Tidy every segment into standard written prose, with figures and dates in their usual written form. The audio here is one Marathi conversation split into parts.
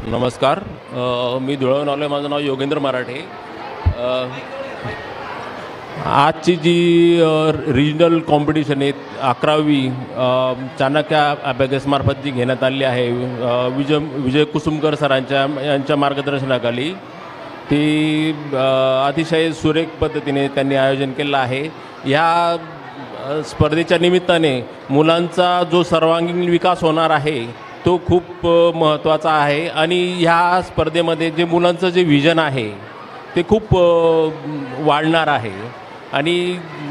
नमस्कार. मी धुळ्याहून आलो आहे. माझं नाव योगेंद्र मराठे. अ, आजची जी रिजनल कॉम्पिटिशन आहे 11वी चाणक्य अबॅकसमार्फत जी घेण्यात आली आहे, विजय कुसुमकर यांच्या मार्गदर्शनाखाली ती अतिशय सुरेख पद्धतीने त्यांनी आयोजन केलं आहे. ह्या स्पर्धेच्या निमित्ताने मुलांचा जो सर्वांगीण विकास होणार आहे तो खूप महत्त्वाचा आहे आणि ह्या स्पर्धेमध्ये जे मुलांचं जे विजन आहे ते खूप वाढणार आहे. आणि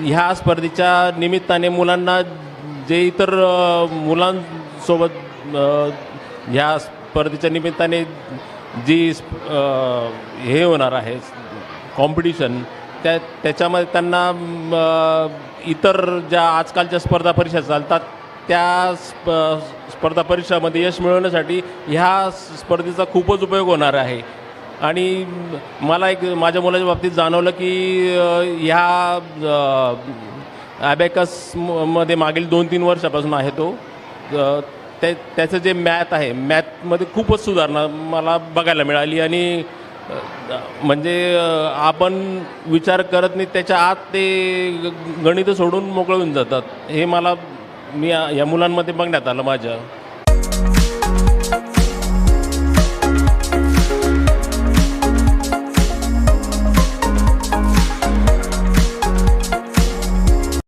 ह्या स्पर्धेच्या निमित्ताने मुलांना जे इतर मुलांसोबत ह्या स्पर्धेच्या निमित्ताने जी हे होणार आहे कॉम्पिटिशन, त्याच्यामध्ये त्यांना इतर ज्या आजकालच्या स्पर्धा परीक्षा चालतात त्या स्पर्धा परीक्षामध्ये यश मिळवण्यासाठी ह्या स्पर्धेचा खूपच उपयोग होणार आहे. आणि मला एक माझ्या मुलाच्या बाबतीत जाणवलं की ह्या ॲबॅकसमध्ये मागील 2-3 वर्षापासून आहे तो. त्याचं जे मॅथ आहे, मॅथमध्ये खूपच सुधारणा मला बघायला मिळाली. आणि म्हणजे आपण विचार करत नाही त्याच्या आत ते गणितं सोडून मोकळं होऊन जातात. हे मी या मुलांमध्ये बघण्यात आलं माझ्या.